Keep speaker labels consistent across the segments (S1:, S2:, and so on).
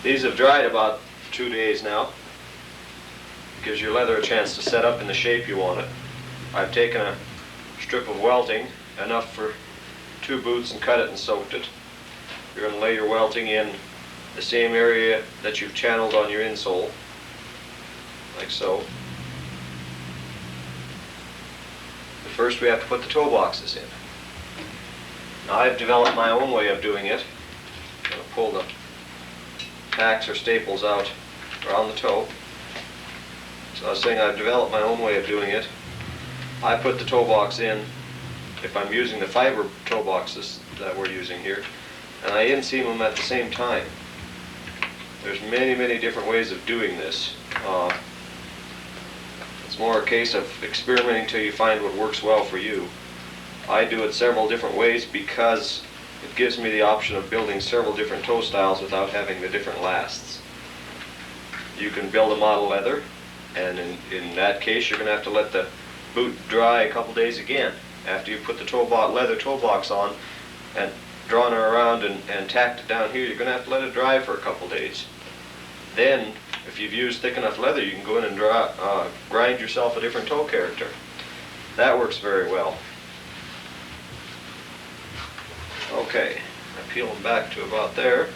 S1: These have dried about 2 days now. Gives your leather a chance to set up in the shape you want it. I've taken a strip of welting, enough for 2 boots, and cut it and soaked it. You're going to lay your welting in the same area that you've channeled on your insole, like so. But first we have to put the toe boxes in. Now I've developed my own way of doing it. I'm going to pull the tacks or staples out around the toe. So I was saying I've developed my own way of doing it. I put the toe box in, if I'm using the fiber toe boxes that we're using here, and I inseam them at the same time. There's many, many different ways of doing this. It's more a case of experimenting till you find what works well for you. I do it several different ways because it gives me the option of building several different toe styles without having the different lasts. You can build a model leather, and in that case you're going to have to let the boot dry a couple days again. After you put the leather toe box on and drawn her around and tacked it down here, you're going to have to let it dry for a couple days. Then, if you've used thick enough leather, you can go in and grind yourself a different toe character. That works very well. Okay, I peel them back to about there.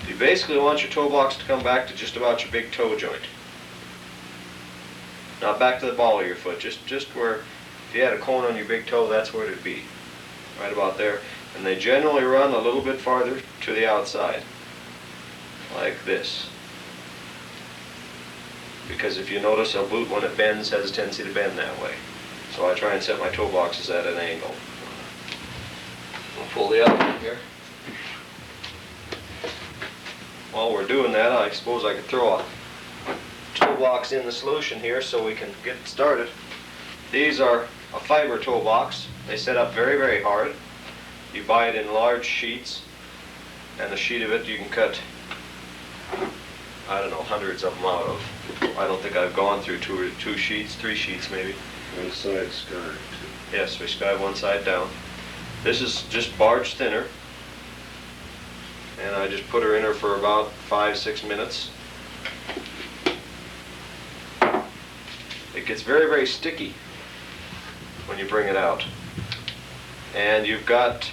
S1: You basically want your toe box to come back to just about your big toe joint. Not back to the ball of your foot, just where, if you had a cone on your big toe, that's where it'd be. Right about there. And they generally run a little bit farther to the outside, like this. Because if you notice, a boot, when it bends, has a tendency to bend that way. So I try and set my toe boxes at an angle. I'll pull the other one here. While we're doing that, I suppose I could throw a toe box in the solution here so we can get started. These are a fiber toe box. They set up very, very hard. You buy it in large sheets, and the sheet of it you can cut, I don't know, hundreds of them out of. I don't think I've gone through 2 sheets, 3 sheets maybe.
S2: One side sky.
S1: Yes, we sky one side down. This is just barge thinner, and I just put her in her for about 5-6 minutes. It gets very, very sticky when you bring it out. And you've got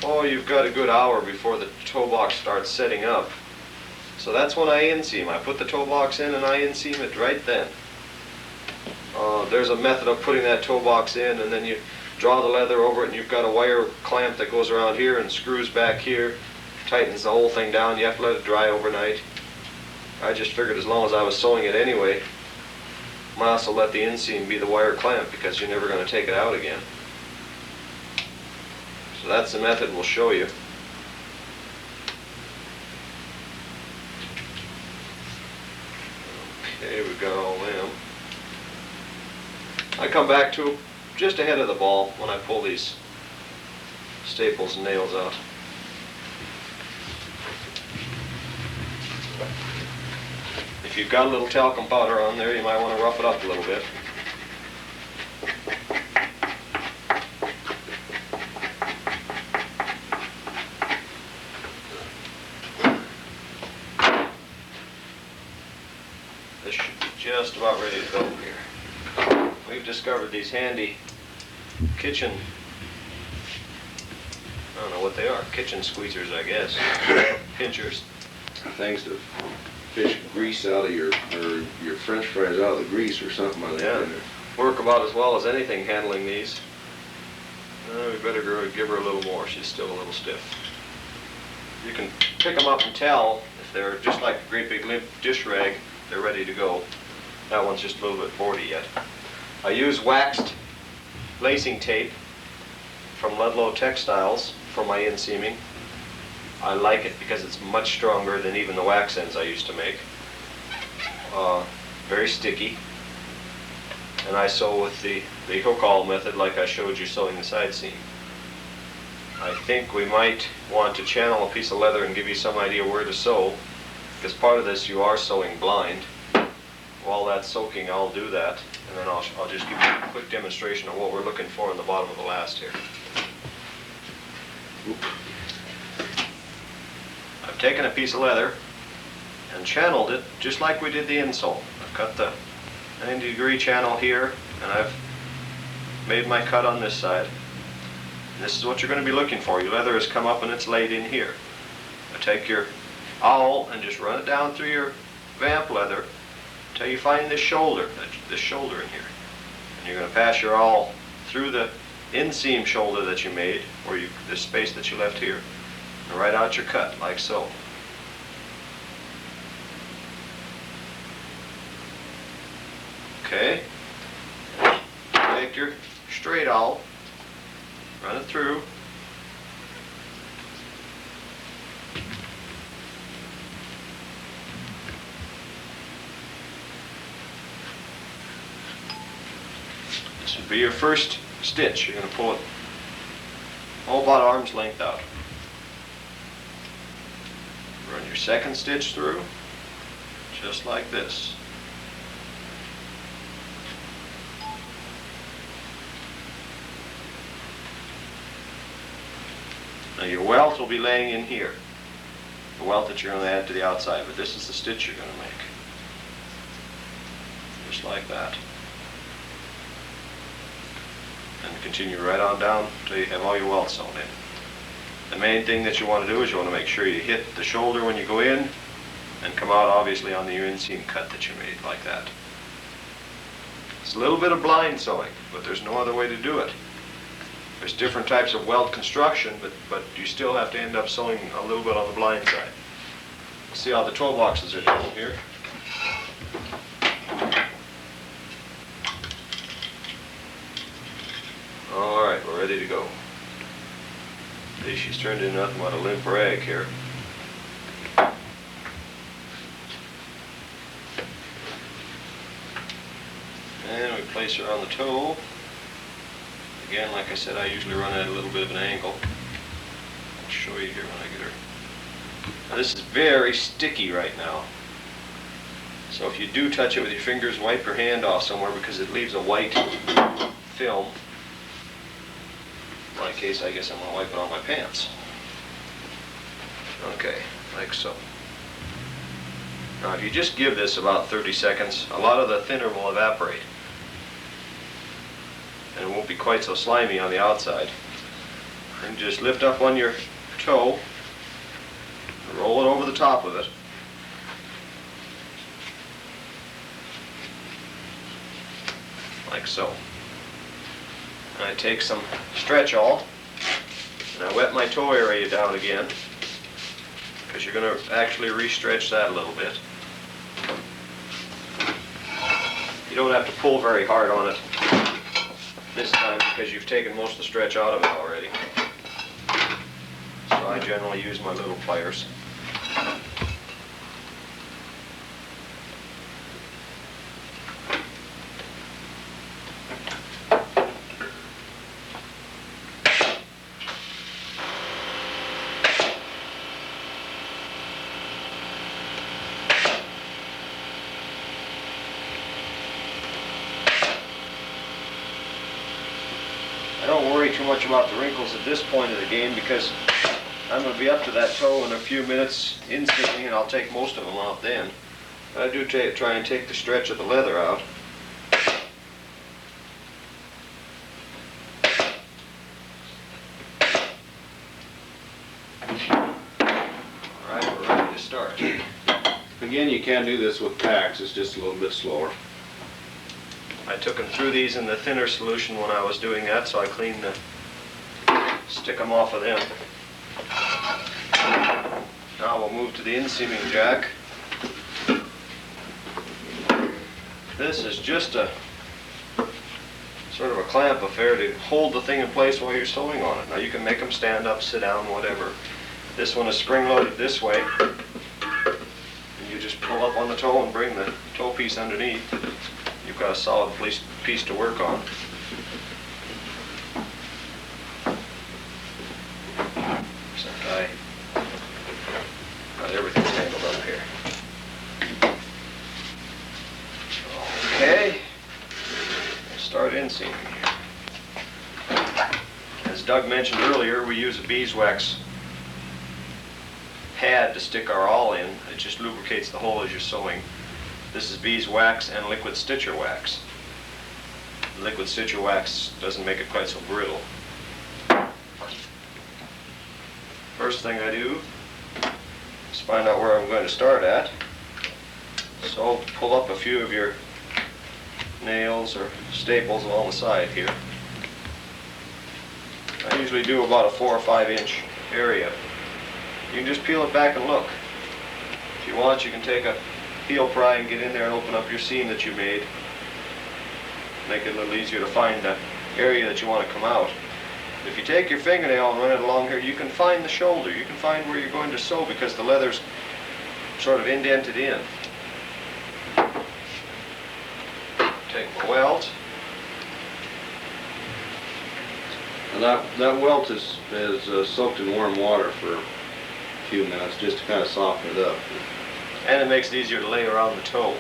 S1: a good hour before the toe box starts setting up. So that's when I inseam. I put the toe box in and I inseam it right then. There's a method of putting that toe box in, and then you draw the leather over it, and you've got a wire clamp that goes around here and screws back here, tightens the whole thing down. You have to let it dry overnight. I just figured as long as I was sewing it anyway, might also let the inseam be the wire clamp, because you're never going to take it out again. So that's the method we'll show you. Okay, we've got all them. I come back to just ahead of the ball when I pull these staples and nails out. If you've got a little talcum powder on there, you might want to rough it up a little bit. This should be just about ready to go here. We've discovered these handy kitchen, I don't know what they are, kitchen squeezers, I guess, pinchers.
S2: Things to fish grease out of your French fries out of the grease or something like that.
S1: Yeah, work about as well as anything handling these. We better give her a little more. She's still a little stiff. You can pick them up and tell if they're just like a great big limp dish rag, they're ready to go. That one's just a little bit 40 yet. I use waxed lacing tape from Ludlow Textiles for my inseaming. I like it because it's much stronger than even the wax ends I used to make. Very sticky. And I sew with the hook-awl method like I showed you sewing the side seam. I think we might want to channel a piece of leather and give you some idea where to sew, because part of this you are sewing blind. While that's soaking, I'll do that, and then I'll just give you a quick demonstration of what we're looking for in the bottom of the last here. I've taken a piece of leather and channeled it just like we did the insole. I've cut the 90-degree channel here, and I've made my cut on this side. And this is what you're going to be looking for. Your leather has come up and it's laid in here. Now take your awl and just run it down through your vamp leather until you find this shoulder in here. And you're going to pass your awl through the inseam shoulder that you made, or this space that you left here, and write out your cut like so. Okay. Take your straight awl, run it through. This would be your first stitch. You're going to pull it all about arm's length out. Run your second stitch through, just like this. Now your welt will be laying in here, the welt that you're going to add to the outside, but this is the stitch you're going to make. Just like that. And continue right on down until you have all your welts sewn in. The main thing that you want to do is you want to make sure you hit the shoulder when you go in and come out obviously on the inseam cut that you made, like that. It's a little bit of blind sewing, but there's no other way to do it. There's different types of welt construction, but you still have to end up sewing a little bit on the blind side. See how the toe boxes are doing here. Alright, we're ready to go. See, she's turned into nothing but a limp rag here. And we place her on the toe. Again, like I said, I usually run at a little bit of an angle. I'll show you here when I get her. Now this is very sticky right now. So if you do touch it with your fingers, wipe your hand off somewhere because it leaves a white film. In my case, I guess I'm going to wipe it on my pants. Okay, like so. Now if you just give this about 30 seconds, a lot of the thinner will evaporate. And it won't be quite so slimy on the outside. And just lift up on your toe, roll it over the top of it. Like so. And I take some stretch awl and I wet my toe area down again, because you're going to actually re-stretch that a little bit. You don't have to pull very hard on it this time because you've taken most of the stretch out of it already. So I generally use my little pliers. I don't worry too much about the wrinkles at this point of the game because I'm going to be up to that toe in a few minutes instantly, and I'll take most of them out then. But I do try and take the stretch of the leather out. Alright, we're ready to start.
S2: Again, you can do this with packs, it's just a little bit slower.
S1: I took them through these in the thinner solution when I was doing that, so I cleaned stick them off of them. Now we'll move to the inseaming jack. This is just a sort of a clamp affair to hold the thing in place while you're sewing on it. Now you can make them stand up, sit down, whatever. This one is spring-loaded this way. And you just pull up on the toe and bring the toe piece underneath. You've got a solid piece to work on. Except I got everything tangled up here. Okay, let's start inseaming here. As Doug mentioned, mentioned earlier, we use a beeswax pad to stick our awl in. It just lubricates the hole as you're sewing. This is beeswax and liquid stitcher wax. Liquid stitcher wax doesn't make it quite so brittle. First thing I do is find out where I'm going to start at. So pull up a few of your nails or staples along the side here. I usually do about a 4 or 5 inch area. You can just peel it back and look. If you want, you can take a heel pry and get in there and open up your seam that you made. Make it a little easier to find the area that you want to come out. If you take your fingernail and run it along here, you can find the shoulder. You can find where you're going to sew because the leather's sort of indented in. Take my welt.
S2: And that welt is soaked in warm water for a few minutes just to kind of soften it up.
S1: And it makes it easier to lay around the toe.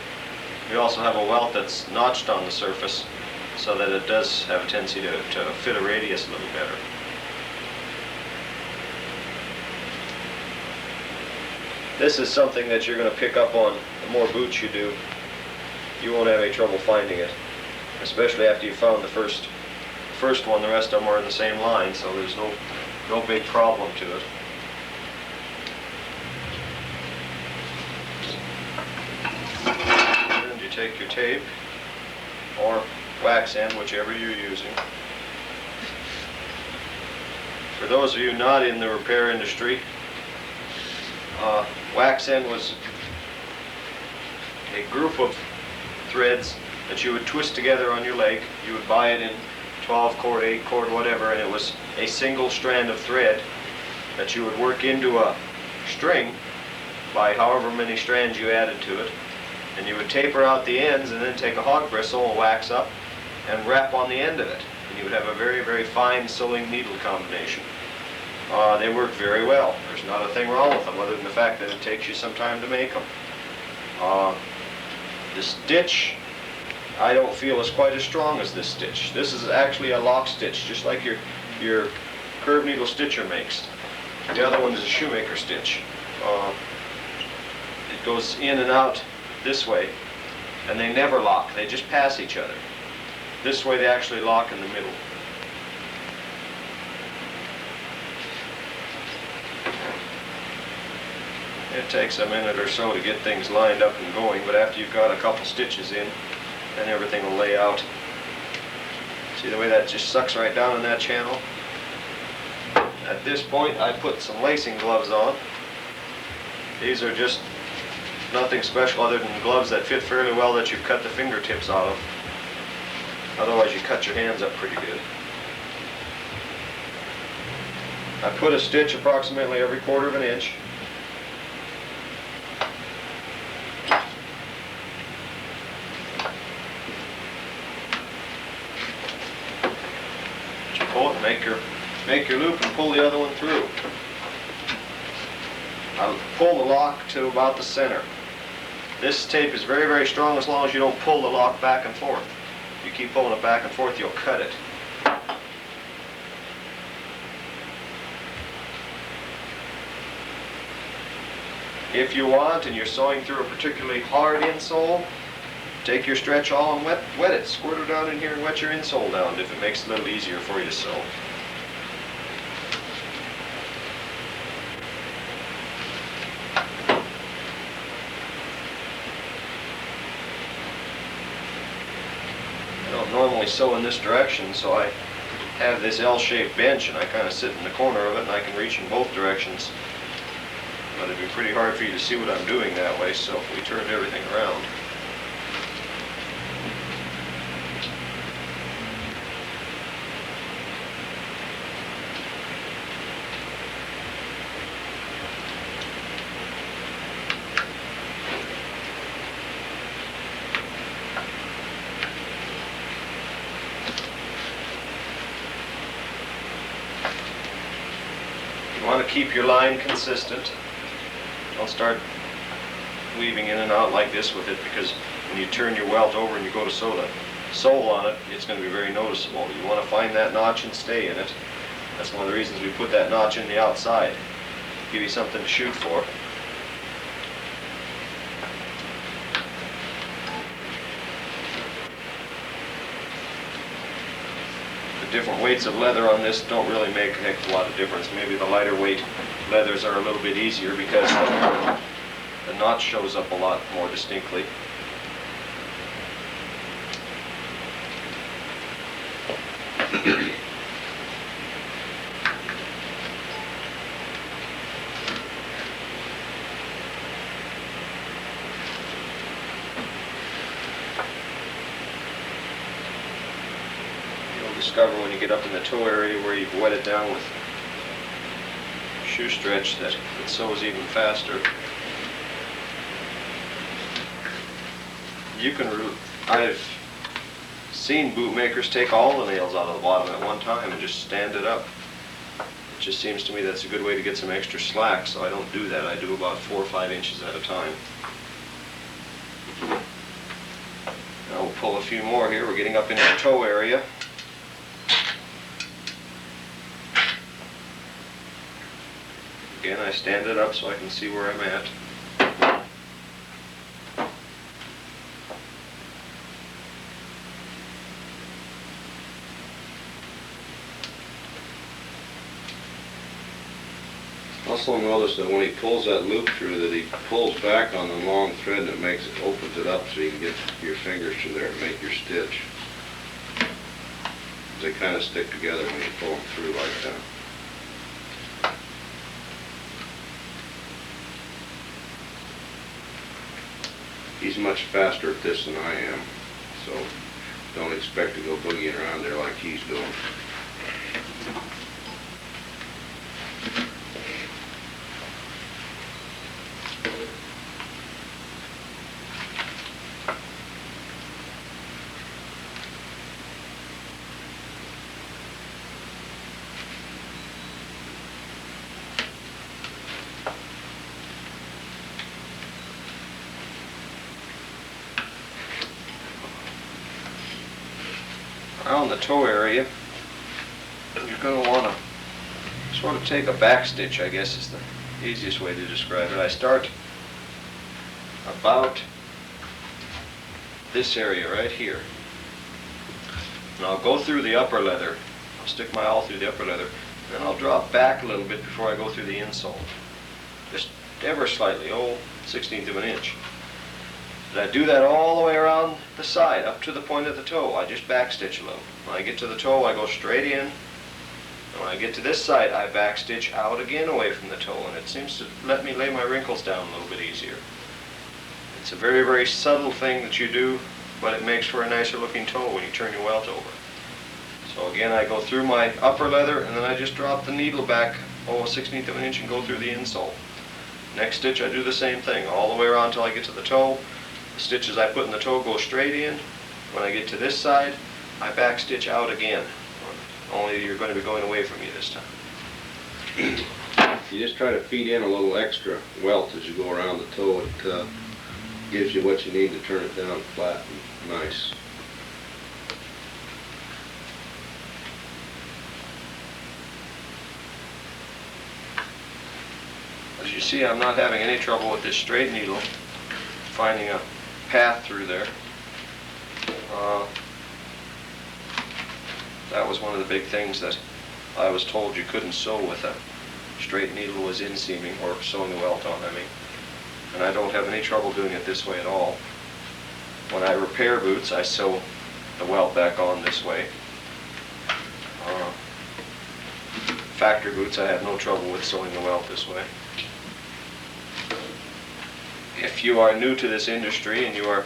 S1: We also have a welt that's notched on the surface so that it does have a tendency to fit a radius a little better. This is something that you're going to pick up on. The more boots you do, you won't have any trouble finding it. Especially after you've found the first one, the rest of them are in the same line, so there's no big problem to it. And you take your tape or wax end, whichever you're using. For those of you not in the repair industry, wax end was a group of threads that you would twist together on your leg. You would buy it in 12 cord, 8 cord, whatever, and it was a single strand of thread that you would work into a string by however many strands you added to it. And you would taper out the ends and then take a hog bristle and wax up and wrap on the end of it. And you would have a very, very fine sewing needle combination. They work very well. There's not a thing wrong with them other than the fact that it takes you some time to make them. The stitch I don't feel is quite as strong as this stitch. This is actually a lock stitch, just like your curved needle stitcher makes. The other one is a shoemaker stitch. It goes in and out this way, and they never lock. They just pass each other. This way they actually lock in the middle. It takes a minute or so to get things lined up and going, but after you've got a couple stitches in, then everything will lay out. See the way that just sucks right down in that channel? At this point, I put some lacing gloves on. These are just nothing special other than gloves that fit fairly well that you've cut the fingertips out of. Otherwise, you cut your hands up pretty good. I put a stitch approximately every 1/4 inch. Pull it, make your loop and pull the other one through. I'll pull the lock to about the center. This tape is very, very strong as long as you don't pull the lock back and forth. If you keep pulling it back and forth, you'll cut it. If you want and you're sewing through a particularly hard insole, take your stretch awl and wet it. Squirt it down in here and wet your insole down if it makes it a little easier for you to sew. I don't normally sew in this direction, so I have this L-shaped bench and I kind of sit in the corner of it and I can reach in both directions. But it'd be pretty hard for you to see what I'm doing that way, so if we turned everything around. You want to keep your line consistent. Don't start weaving in and out like this with it, because when you turn your welt over and you go to sew the sole on it, it's going to be very noticeable. You want to find that notch and stay in it. That's one of the reasons we put that notch in the outside. Give you something to shoot for. The different weights of leather on this don't really make a heck of a lot of difference. Maybe the lighter weight leathers are a little bit easier because the notch shows up a lot more distinctly. You'll discover when you get up in the toe area where you've wet it down with shoe stretch that it sews even faster. I've seen bootmakers take all the nails out of the bottom at one time and just stand it up. It just seems to me that's a good way to get some extra slack, so I don't do that. I do about 4 or 5 inches at a time. Now we'll pull a few more here. We're getting up into the toe area. Again, I stand it up so I can see where I'm at.
S2: Also notice that when he pulls that loop through, that he pulls back on the long thread and it opens it up so you can get your fingers through there and make your stitch. They kind of stick together when you pull them through like that. He's much faster at this than I am, so don't expect to go boogieing around there like he's doing.
S1: Around the toe area, you're going to want to sort of take a back stitch, I guess is the easiest way to describe it. I start about this area right here. And I'll go through the upper leather. I'll stick my awl through the upper leather. Then I'll drop back a little bit before I go through the insole. Just ever slightly, 1/16 of an inch. And I do that all the way around the side, up to the point of the toe. I just backstitch a little. When I get to the toe, I go straight in. And when I get to this side, I backstitch out again away from the toe. And it seems to let me lay my wrinkles down a little bit easier. It's a very, very subtle thing that you do, but it makes for a nicer looking toe when you turn your welt over. So again, I go through my upper leather, and then I just drop the needle back, 1/16 of an inch, and go through the insole. Next stitch, I do the same thing, all the way around until I get to the toe. The stitches I put in the toe go straight in. When I get to this side, I backstitch out again. Only you're going to be going away from me this time.
S2: You just try to feed in a little extra welt as you go around the toe. It gives you what you need to turn it down flat and nice.
S1: As you see, I'm not having any trouble with this straight needle finding a path through there. That was one of the big things that I was told you couldn't sew with a straight needle, was inseaming, or sewing the welt on, I mean. And I don't have any trouble doing it this way at all. When I repair boots, I sew the welt back on this way. Factory boots, I have no trouble with sewing the welt this way. If you are new to this industry and you are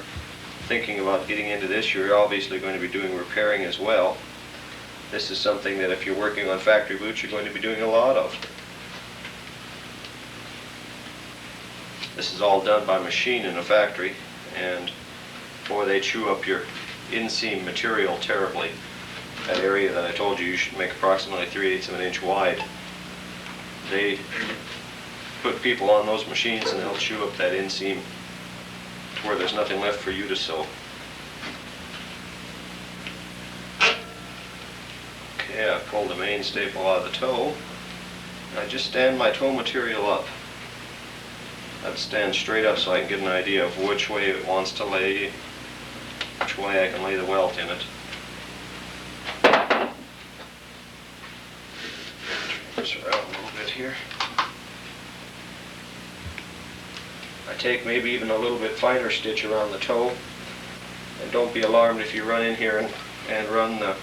S1: thinking about getting into this, you're obviously going to be doing repairing as well. This is something that if you're working on factory boots, you're going to be doing a lot of. This is all done by machine in a factory, and boy, they chew up your inseam material terribly. That area that I told you should make approximately 3/8 of an inch wide. They put people on those machines and they'll chew up that inseam to where there's nothing left for you to sew. Okay. Yeah, I pulled the main staple out of the toe. I just stand my toe material up. I'd stand straight up so I can get an idea of which way it wants to lay, which way I can lay the welt in it. Push it out a little bit here. I take maybe even a little bit finer stitch around the toe. And don't be alarmed if you run in here and run the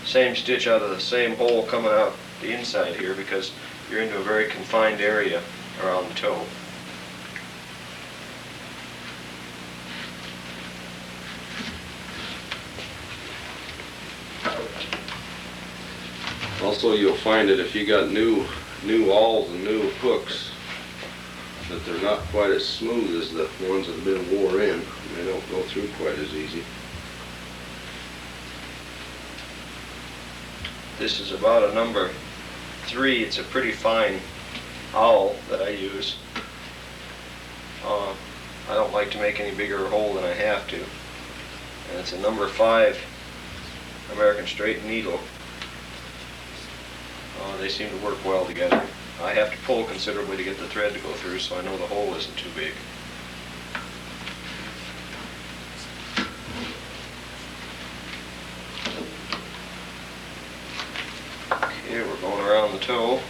S1: same stitch out of the same hole coming out the inside here, because you're into a very confined area around the toe.
S2: Also, you'll find that if you got new awls and new hooks, that they're not quite as smooth as the ones that have been wore in. They don't go through quite as easy.
S1: This is about a number 3. It's a pretty fine awl that I use. I don't like to make any bigger hole than I have to. And it's a number 5 American straight needle. They seem to work well together. I have to pull considerably to get the thread to go through, so I know the hole isn't too big. Okay, we're going around the toe.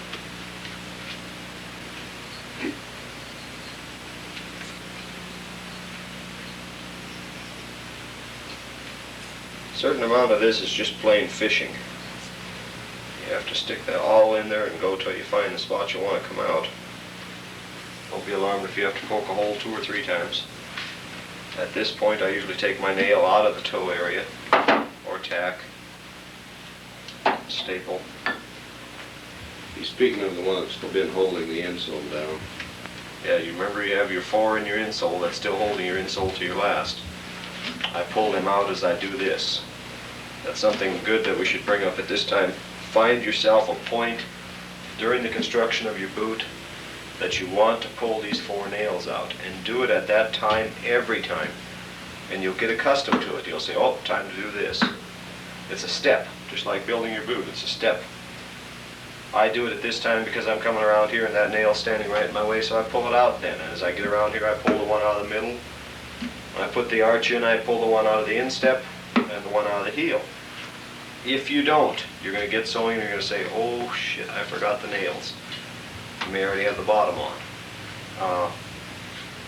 S1: A certain amount of this is just plain fishing. You have to stick that awl in there and go till you find the spot you want to come out. Don't be alarmed if you have to poke a hole 2 or 3 times. At this point, I usually take my nail out of the toe area, or tack, staple.
S2: Speaking of the one that's been holding the insole down.
S1: Yeah, you remember you have your 4 in your insole that's still holding your insole to your last. I pull them out as I do this. That's something good that we should bring up at this time. Find yourself a point during the construction of your boot that you want to pull these 4 nails out, and do it at that time every time. And you'll get accustomed to it. You'll say, oh, time to do this. It's a step, just like building your boot. It's a step. I do it at this time because I'm coming around here and that nail's standing right in my way, so I pull it out then. And as I get around here, I pull the one out of the middle. When I put the arch in, I pull the one out of the instep and the one out of the heel. If you don't, you're going to get sewing and you're going to say, oh shit, I forgot the nails. You may already have the bottom on.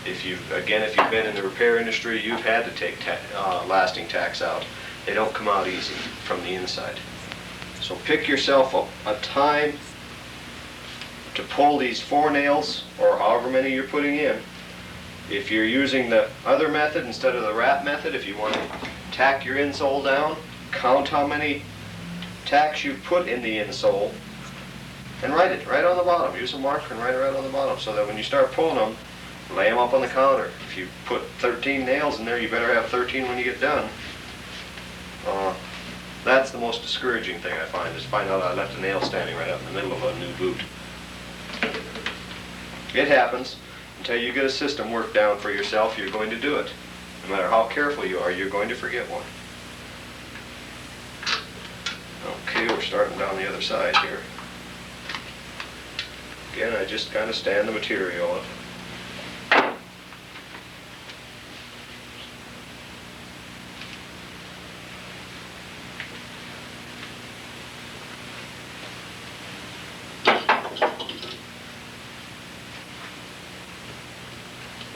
S1: If you've been in the repair industry, you've had to take lasting tacks out. They don't come out easy from the inside. So pick yourself a time to pull these 4 nails, or however many you're putting in. If you're using the other method instead of the wrap method, if you want to tack your insole down, count how many tacks you put in the insole and write it right on the bottom. Use a marker and write it right on the bottom, so that when you start pulling them, lay them up on the counter. If you put 13 nails in there, you better have 13 when you get done. That's the most discouraging thing I find, is find out I left a nail standing right up in the middle of a new boot. It happens. Until you get a system worked down for yourself, you're going to do it. No matter how careful you are, you're going to forget one. Okay, we're starting down the other side here. Again, I just kind of stand the material up.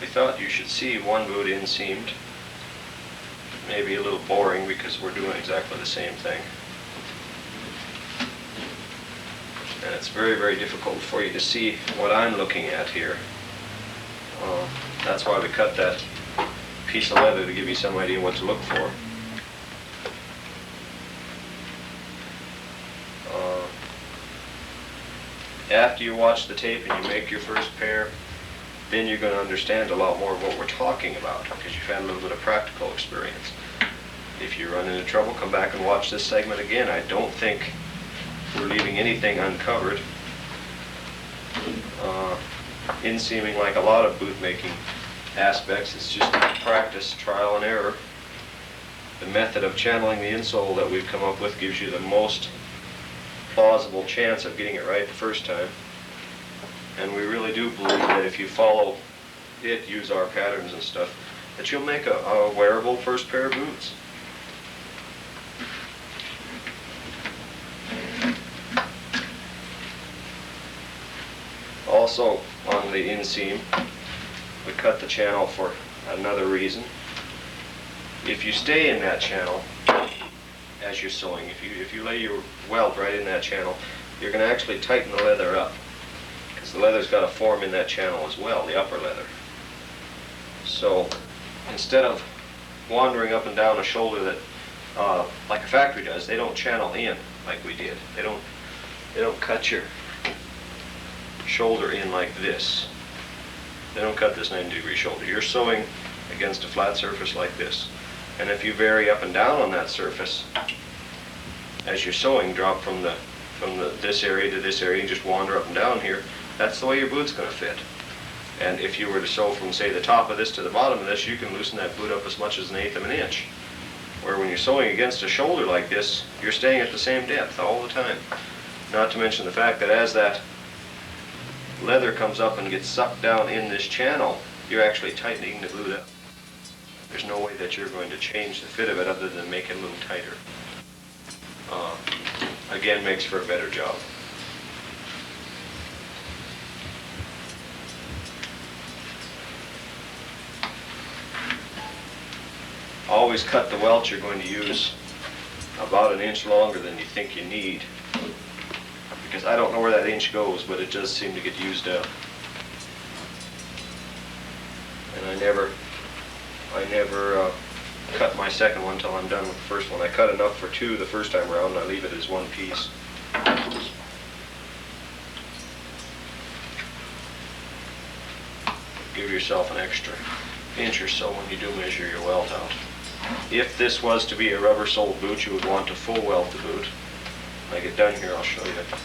S1: I thought you should see one boot inseamed. Maybe a little boring because we're doing exactly the same thing. And it's very, very difficult for you to see what I'm looking at here. That's why we cut that piece of leather, to give you some idea what to look for. After you watch the tape and you make your first pair, then you're going to understand a lot more of what we're talking about, because you've had a little bit of practical experience. If you run into trouble, come back and watch this segment again. I don't think we're leaving anything uncovered. Inseaming, like a lot of boot making aspects, it's just practice, trial and error. The method of channeling the insole that we've come up with gives you the most plausible chance of getting it right the first time. And we really do believe that if you follow it, use our patterns and stuff, that you'll make a wearable first pair of boots. Also, on the inseam, we cut the channel for another reason. If you stay in that channel as you're sewing, if you lay your welt right in that channel, you're going to actually tighten the leather up, because the leather's got to form in that channel as well, the upper leather. So instead of wandering up and down a shoulder that, like a factory does, they don't channel in like we did. They don't cut your shoulder in like this. They don't cut this 90-degree shoulder. You're sewing against a flat surface like this. And if you vary up and down on that surface, as you're sewing, drop from this area to this area and just wander up and down here, that's the way your boot's going to fit. And if you were to sew from, say, the top of this to the bottom of this, you can loosen that boot up as much as 1/8 of an inch. Where when you're sewing against a shoulder like this, you're staying at the same depth all the time. Not to mention the fact that as that leather comes up and gets sucked down in this channel, you're actually tightening the boot up. There's no way that you're going to change the fit of it other than make it a little tighter. Again, makes for a better job. Always cut the welt you're going to use about 1 inch longer than you think you need, because I don't know where that inch goes, but it does seem to get used up. And I never cut my second one till I'm done with the first one. I cut enough for 2 the first time around, and I leave it as 1 piece. Give yourself an extra inch or so when you do measure your welt out. If this was to be a rubber-soled boot, you would want to full welt the boot. When I get done here, I'll show you what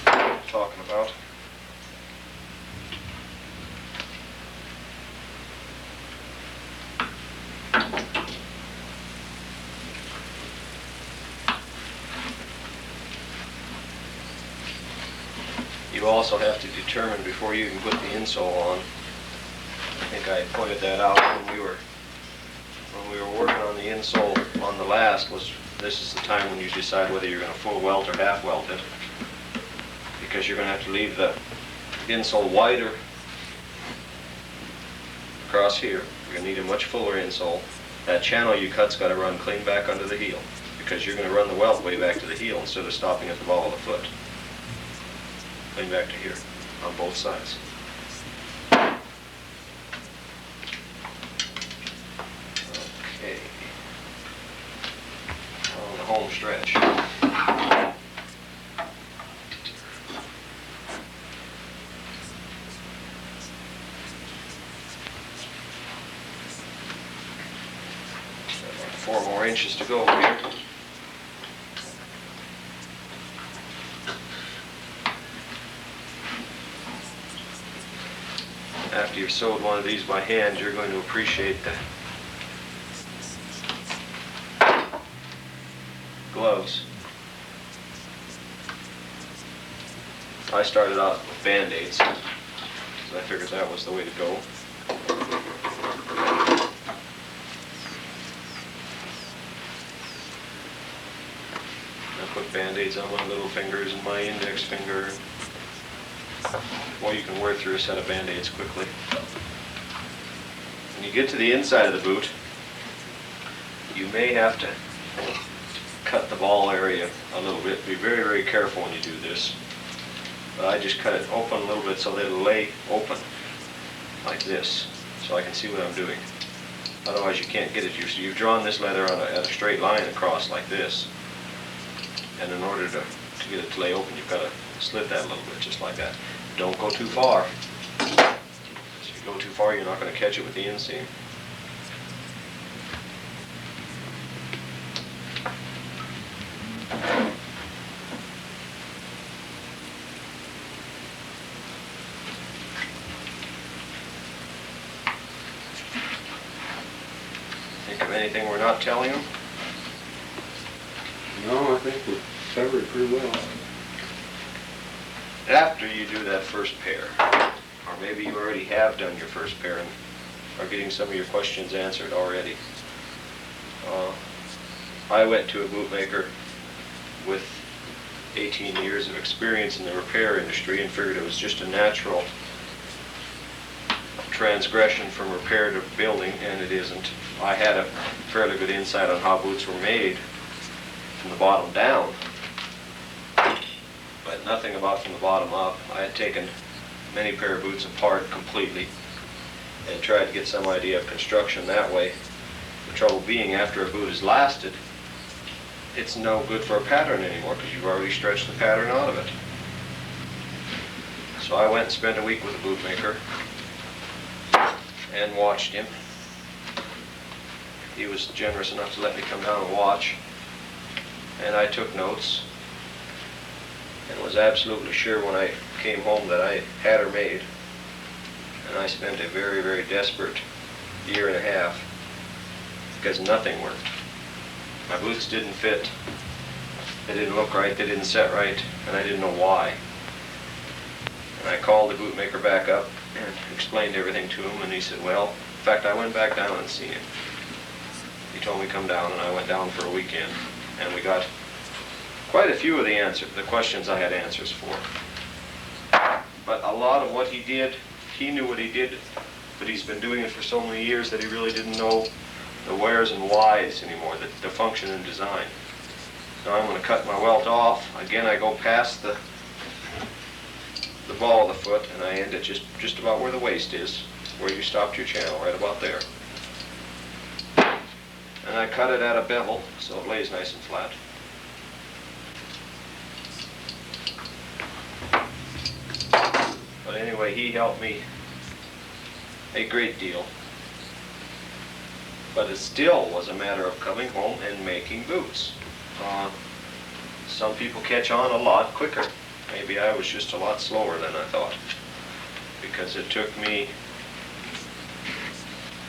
S1: I'm talking about. You also have to determine before you can put the insole on. I think I pointed that out when we were working on the insole on the last. This is the time when you decide whether you're going to full welt or half welt it, because you're going to have to leave the insole wider across here. You're going to need a much fuller insole. That channel you cut's got to run clean back under the heel, because you're going to run the welt way back to the heel instead of stopping at the ball of the foot. Clean back to here on both sides. Okay. On the home stretch. About 4 more inches to go here. After you've sewed one of these by hand, you're going to appreciate the gloves. I started out with Band-Aids, because I figured that was the way to go. I put Band-Aids on my little fingers and my index finger. Well, you can wear through a set of Band-Aids quickly. When you get to the inside of the boot, you may have to cut the ball area a little bit. Be very, very careful when you do this. But I just cut it open a little bit so that it'll lay open like this, so I can see what I'm doing. Otherwise you can't get it. You've drawn this leather on at a straight line across like this. And in order to get it to lay open, you've got to slit that a little bit, just like that. Don't go too far. If you go too far, you're not going to catch it with the inseam. Think of anything we're not telling them?
S2: No, I think we covered it pretty well.
S1: after you do that first pair, or maybe you already have done your first pair and are getting some of your questions answered already. I went to a bootmaker with 18 years of experience in the repair industry and figured it was just a natural transgression from repair to building, and it isn't. I had a fairly good insight on how boots were made from the bottom down, but nothing about from the bottom up. I had taken many pair of boots apart completely and tried to get some idea of construction that way. The trouble being, after a boot has lasted, it's no good for a pattern anymore because you've already stretched the pattern out of it. So I went and spent a week with a bootmaker and watched him. He was generous enough to let me come down and watch, and I took notes and was absolutely sure when I came home that I had her made. And I spent a very, very desperate year and a half because nothing worked. My boots didn't fit, they didn't look right, they didn't set right, and I didn't know why. And I called the bootmaker back up and explained everything to him, and he said, well, in fact, I went back down and seen him. He told me come down, and I went down for a weekend, and we got quite a few of the questions I had answers for. But a lot of what he did, he knew what he did, but he's been doing it for so many years that he really didn't know the wheres and whys anymore, the function and design. Now I'm going to cut my welt off. Again, I go past the ball of the foot, and I end it just about where the waist is, where you stopped your channel, right about there. And I cut it at a bevel so it lays nice and flat. But anyway, he helped me a great deal. But it still was a matter of coming home and making boots. Some people catch on a lot quicker. Maybe I was just a lot slower than I thought, because it took me,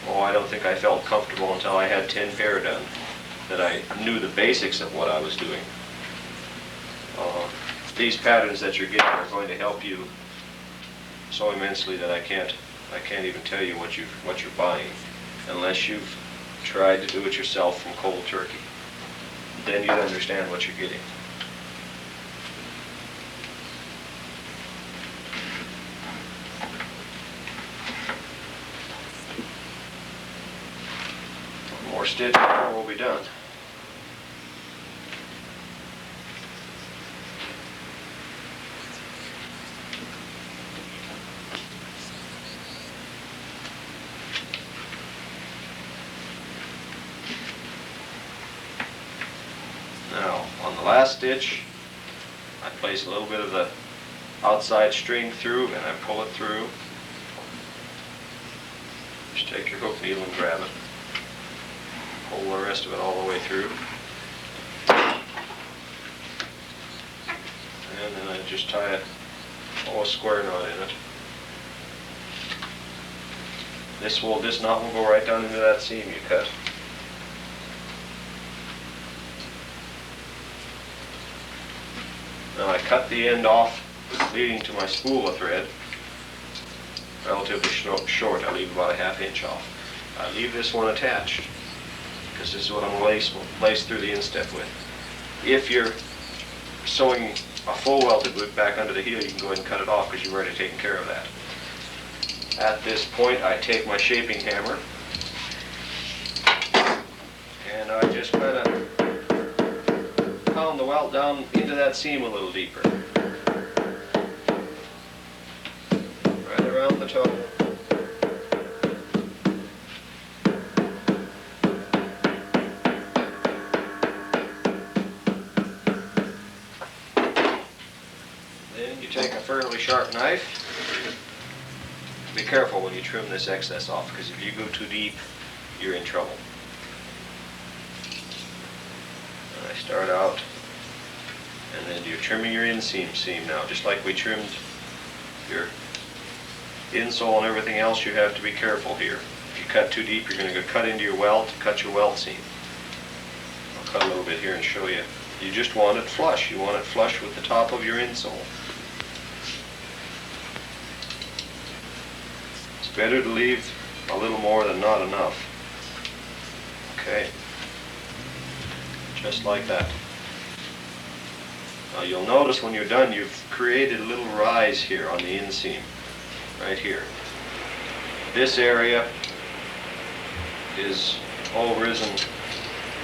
S1: I don't think I felt comfortable until I had 10 pair done, that I knew the basics of what I was doing. These patterns that you're getting are going to help you so immensely that I can't even tell you what you're buying unless you've tried to do it yourself from cold turkey. Then you'd understand what you're getting. One more stitch and we'll be done. Now, on the last stitch, I place a little bit of the outside string through and I pull it through. Just take your hook needle and grab it. Pull the rest of it all the way through. And then I just tie a square knot in it. This knot will go right down into that seam you cut. Now I cut the end off leading to my spool of thread, relatively short. I leave about a ½ inch off. I leave this one attached because this is what I'm going to lace through the instep with. If you're sewing a full welted boot back under the heel, you can go ahead and cut it off because you've already taken care of that. At this point, I take my shaping hammer and I just kind of pound the welt down into that seam a little deeper. Right around the toe. Then you take a fairly sharp knife. Be careful when you trim this excess off, because if you go too deep, you're in trouble. I start out, and then you're trimming your inseam seam now, just like we trimmed your insole and everything else. You have to be careful here. If you cut too deep, you're going to go cut into your welt, cut your welt seam. I'll cut a little bit here and show you. You just want it flush. You want it flush with the top of your insole. better to leave a little more than not enough. Okay, just like that. Now you'll notice when you're done, you've created a little rise here on the inseam, right here. This area is all risen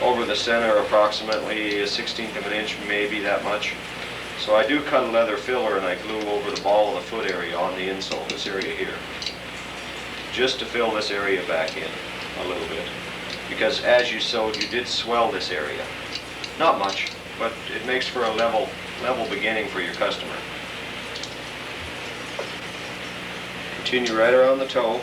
S1: over the center approximately a 1/16 of an inch, maybe that much. So I do cut a leather filler and I glue over the ball of the foot area on the insole, this area here, just to fill this area back in a little bit. Because as you sewed, you did swell this area. Not much, but it makes for a level beginning for your customer. Continue right around the toe.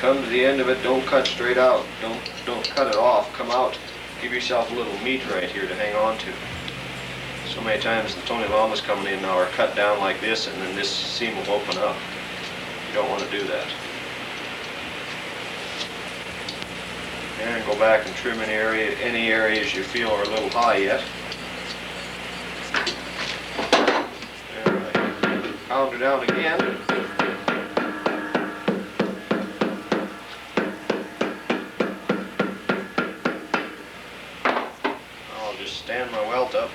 S1: Come to the end of it, don't cut straight out. Don't cut it off. Come out. Give yourself a little meat right here to hang on to. So many times the Tony Llamas coming in now are cut down like this, and then this seam will open up. You don't want to do that. And go back and trim any areas you feel are a little high yet. Alright. Pound her down again. Stand my welt up.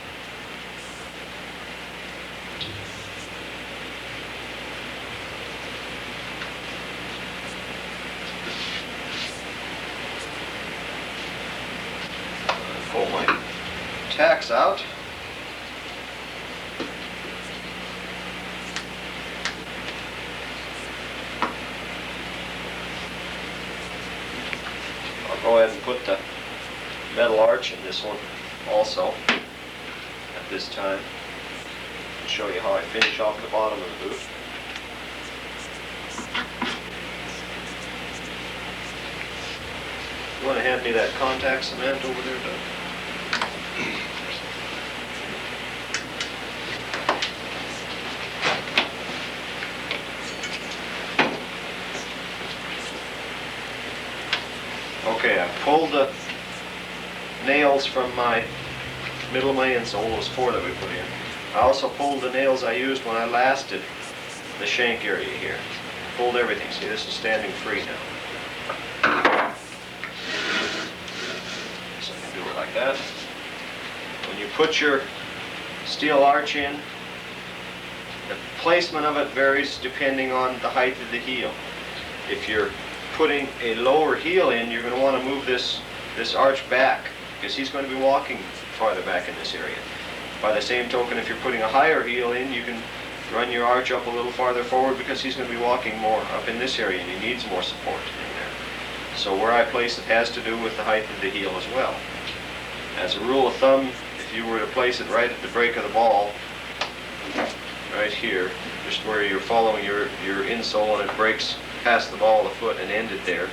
S1: Pull my tacks out. I'll go ahead and put the metal arch in this one also at this time. I'll show you how I finish off the bottom of the boot. You want to hand me that contact cement over there, Doug? Okay, I pulled the nails from my middle of my insole, those 4 that we put in. I also pulled the nails I used when I lasted the shank area here. Pulled everything. See, this is standing free now. So I can do it like that. When you put your steel arch in, the placement of it varies depending on the height of the heel. If you're putting a lower heel in, you're going to want to move this arch back, because he's going to be walking farther back in this area. By the same token, if you're putting a higher heel in, you can run your arch up a little farther forward, because he's going to be walking more up in this area and he needs more support in there. So where I place it has to do with the height of the heel as well. As a rule of thumb, if you were to place it right at the break of the ball, right here, just where you're following your insole and it breaks past the ball of the foot and ended there,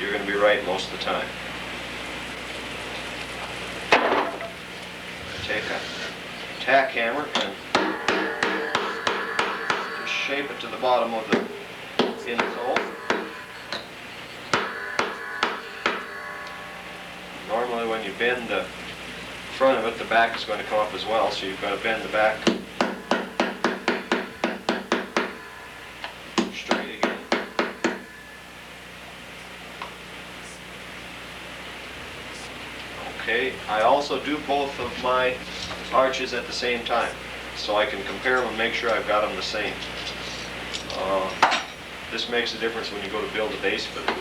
S1: you're going to be right most of the time. Take a tack hammer and just shape it to the bottom of the insole. Normally when you bend the front of it, the back is going to come up as well, so you've got to bend the back straight again. Okay, I also do both of my arches at the same time, so I can compare them and make sure I've got them the same. This makes a difference when you go to build a base for the boot.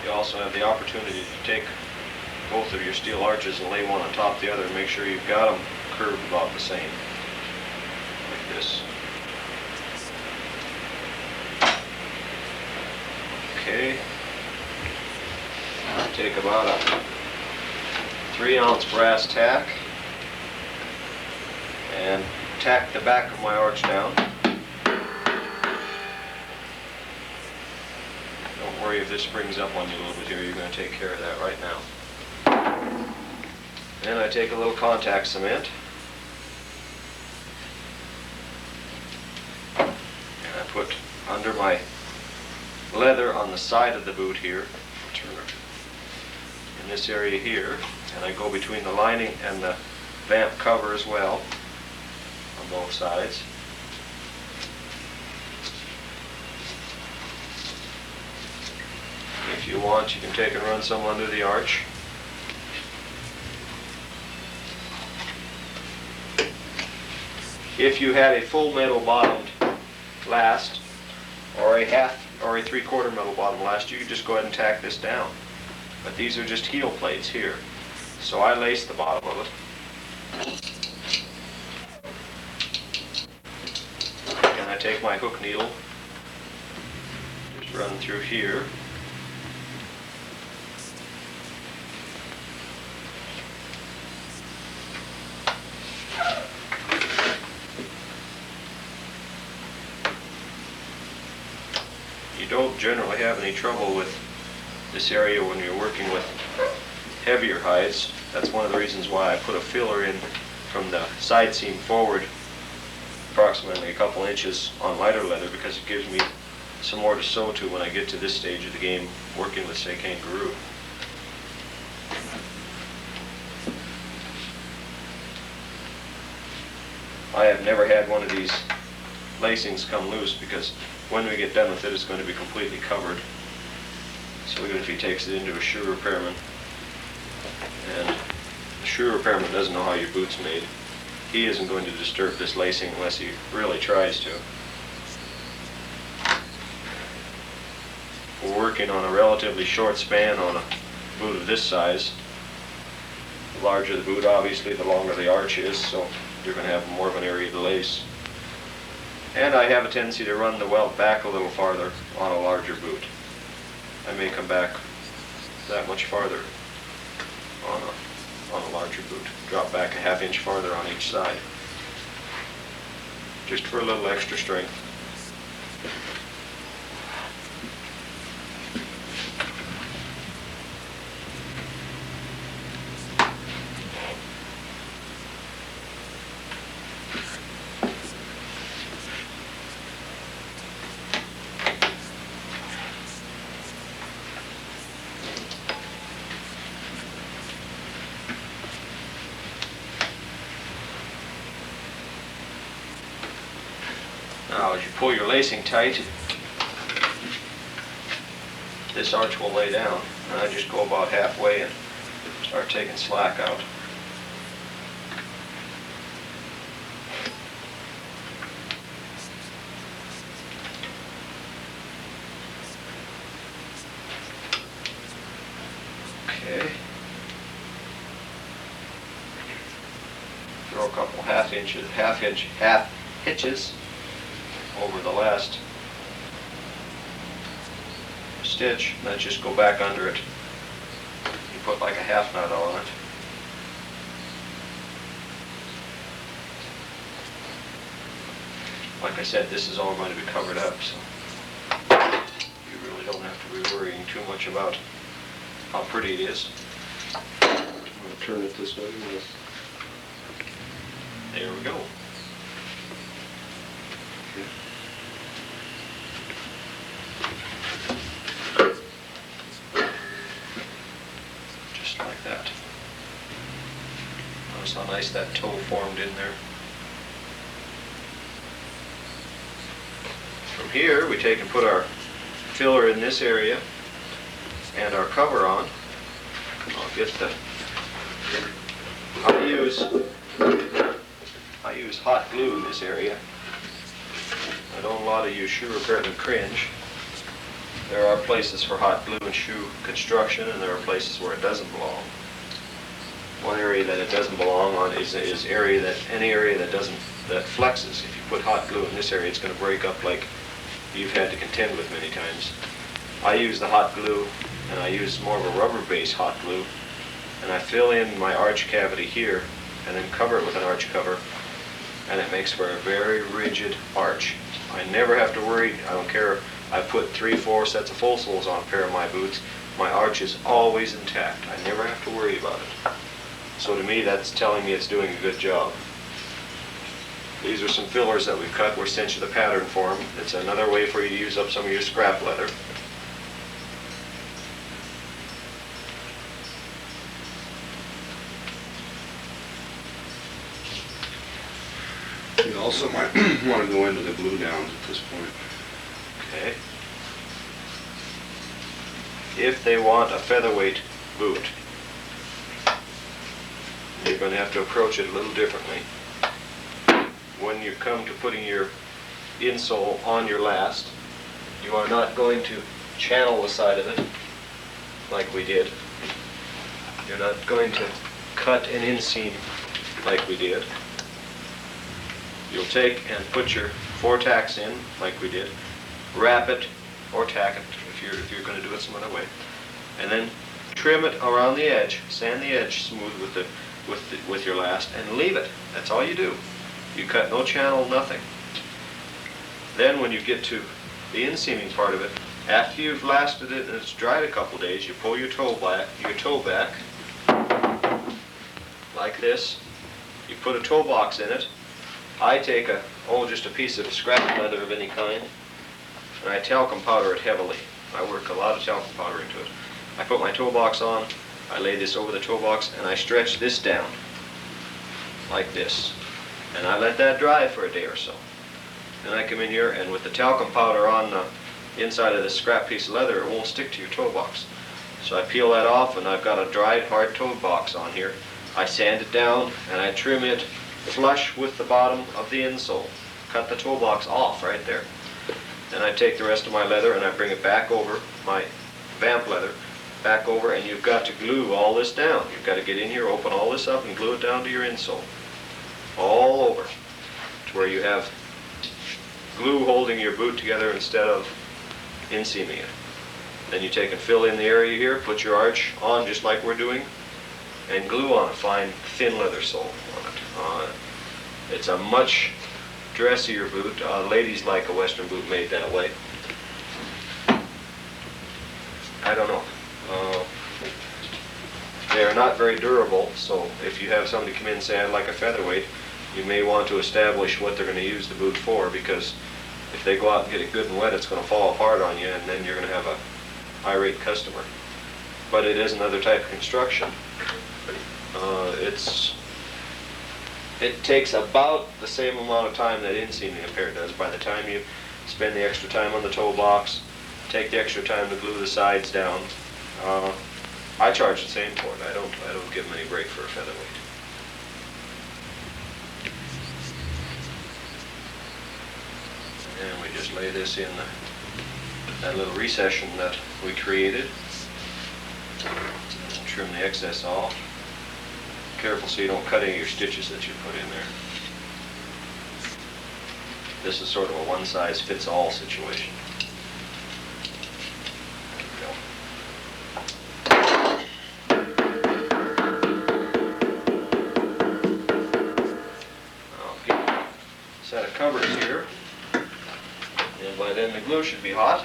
S1: You also have the opportunity to take both of your steel arches and lay one on top of the other and make sure you've got them curved about the same, like this. Okay, take about a 3-ounce brass tack and tack the back of my arch down. Don't worry if this springs up on you a little bit here, you're going to take care of that right now. Then I take a little contact cement and I put under my leather on the side of the boot here, in this area here, and I go between the lining and the vamp cover as well on both sides. If you want, you can take and run some under the arch. If you had a full metal bottomed last, or a half or a 3/4 metal bottom last, you could just go ahead and tack this down. But these are just heel plates here. So I lace the bottom of it. And I take my hook needle, just run through here. You don't generally have any trouble with this area when you're working with heavier hides. That's one of the reasons why I put a filler in from the side seam forward approximately a couple inches on lighter leather, because it gives me some more to sew to when I get to this stage of the game working with, say, kangaroo. I have never had one of these lacings come loose, because when we get done with it, it's going to be completely covered. So even if he takes it into a shoe repairman, and the shoe repairman doesn't know how your boot's made, he isn't going to disturb this lacing unless he really tries to. We're working on a relatively short span on a boot of this size. The larger the boot, obviously, the longer the arch is, so you're going to have more of an area to lace. And I have a tendency to run the welt back a little farther on a larger boot. I may come back that much farther on a larger boot. Drop back a ½ inch farther on each side, just for a little extra strength. Now, as you pull your lacing tight, this arch will lay down, and I just go about halfway and start taking slack out. Okay. Throw a couple half hitches over the last stitch, and then just go back under it. You put like a half nut on it. Like I said, this is all going to be covered up, so you really don't have to be worrying too much about how pretty it is.
S2: I'm going to turn it this way.
S1: There we go. Just like that. Notice how nice that toe formed in there. From here, we take and put our filler in this area and our cover on. I'll get the... I use hot glue in this area. I know a lot of you shoe repairmen cringe. There are places for hot glue in shoe construction, and there are places where it doesn't belong. One area that it doesn't belong on is any area that flexes. If you put hot glue in this area, it's going to break up like you've had to contend with many times. I use the hot glue, and I use more of a rubber-based hot glue, and I fill in my arch cavity here, and then cover it with an arch cover, and it makes for a very rigid arch. I never have to worry. I don't care. I put 3-4 sets of full soles on a pair of my boots. My arch is always intact. I never have to worry about it. So to me, that's telling me it's doing a good job. These are some fillers that we've cut. We're sent you the pattern for them. It's another way for you to use up some of your scrap leather.
S2: You also might want to go into the glue downs at this point.
S1: Okay. If they want a featherweight boot, you're going to have to approach it a little differently. When you come to putting your insole on your last, you are not going to channel the side of it like we did. You're not going to cut an inseam like we did. You'll take and put your 4 tacks in like we did, wrap it or tack it if you're going to do it some other way, and then trim it around the edge, sand the edge smooth with your last, and leave it. That's all you do. You cut no channel, nothing. Then when you get to the inseaming part of it, after you've lasted it and it's dried a couple days, you pull your toe back like this. You put a toe box in it. I take just a piece of scrap leather of any kind, and I talcum powder it heavily. I work a lot of talcum powder into it. I put my toe box on, I lay this over the toe box, and I stretch this down like this. And I let that dry for a day or so. Then I come in here, and with the talcum powder on the inside of this scrap piece of leather, it won't stick to your toe box. So I peel that off, and I've got a dried hard toe box on here. I sand it down, and I trim it flush with the bottom of the insole. Cut the toe box off right there. Then I take the rest of my leather and I bring it back over, my vamp leather, back over, and you've got to glue all this down. You've got to get in here, open all this up, and glue it down to your insole. All over. To where you have glue holding your boot together instead of inseaming it. Then you take and fill in the area here, put your arch on just like we're doing, and glue on a fine thin leather sole on it. It's a much dressier boot. Ladies like a Western boot made that way. I don't know. They are not very durable, so if you have somebody come in and say, I'd like a featherweight, you may want to establish what they're going to use the boot for, because if they go out and get it good and wet, it's going to fall apart on you, and then you're going to have a irate customer. But it is another type of construction. It takes about the same amount of time that inseaming a pair does. By the time you spend the extra time on the toe box, take the extra time to glue the sides down, I charge the same for it. I don't give them any break for a featherweight. And we just lay this in that little recession that we created. And trim the excess off. Careful so you don't cut any of your stitches that you put in there. This is sort of a one-size-fits-all situation. Set of covers here, and by then the glue should be hot.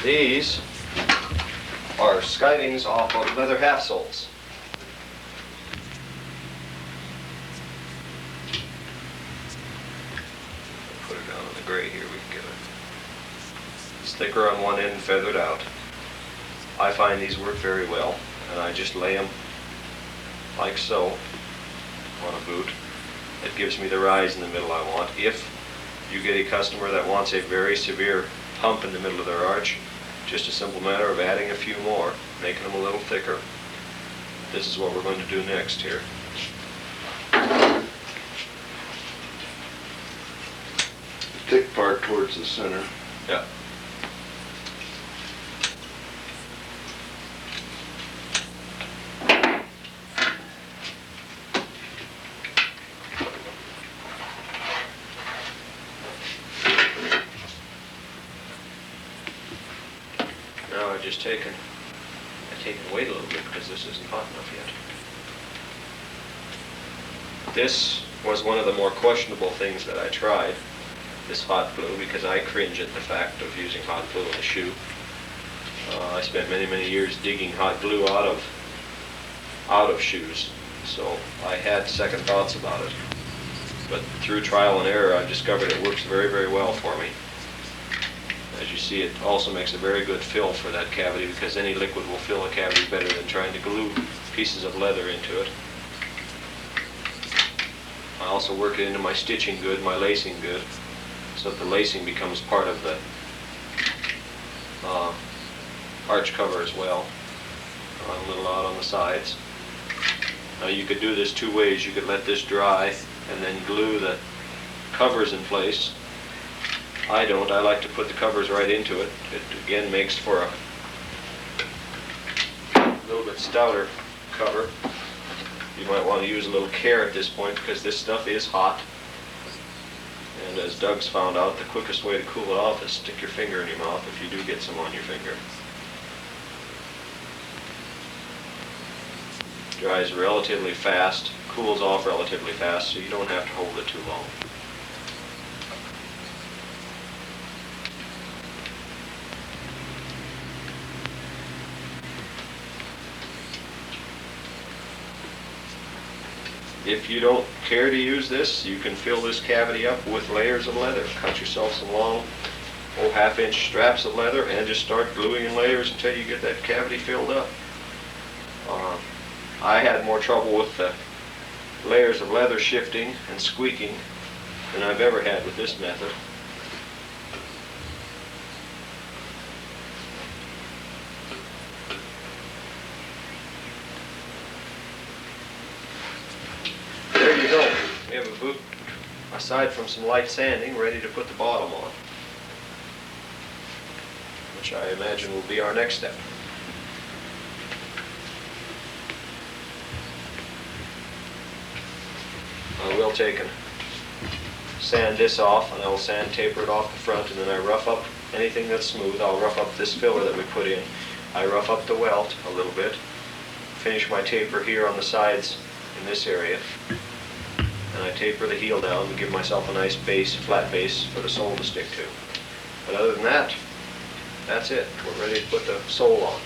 S1: These are skivings off of leather half soles. Put it down on the gray here, we can get it. It's thicker on one end, feathered out. I find these work very well, and I just lay them like so on a boot. It gives me the rise in the middle I want. If you get a customer that wants a very severe hump in the middle of their arch, just a simple matter of adding a few more, making them a little thicker. This is what we're going to do next here.
S2: Thick part towards the center.
S1: Yeah. I've just taken weight a little bit because this isn't hot enough yet. This was one of the more questionable things that I tried, this hot glue, because I cringe at the fact of using hot glue in a shoe. I spent many years digging hot glue out of shoes, so I had second thoughts about it. But through trial and error, I've discovered it works very well for me. As you see, it also makes a very good fill for that cavity, because any liquid will fill a cavity better than trying to glue pieces of leather into it. I also work it into my stitching good, my lacing good, so that the lacing becomes part of the arch cover as well, a little out on the sides. Now you could do this two ways. You could let this dry and then glue the covers in place. I don't. I like to put the covers right into it. It again makes for a little bit stouter cover. You might want to use a little care at this point because this stuff is hot. And as Doug's found out, the quickest way to cool it off is stick your finger in your mouth if you do get some on your finger. Dries relatively fast, cools off relatively fast, so you don't have to hold it too long. If you don't care to use this, you can fill this cavity up with layers of leather. Cut yourself some long, half-inch straps of leather and just start gluing in layers until you get that cavity filled up. I had more trouble with the layers of leather shifting and squeaking than I've ever had with this method. There you go. We have a boot, aside from some light sanding, ready to put the bottom on, which I imagine will be our next step. I will take and sand this off, and I will sand taper it off the front, and then I rough up anything that's smooth. I'll rough up this filler that we put in. I rough up the welt a little bit, finish my taper here on the sides in this area, and I taper the heel down to give myself a nice base, flat base for the sole to stick to. But other than that, that's it. We're ready to put the sole on.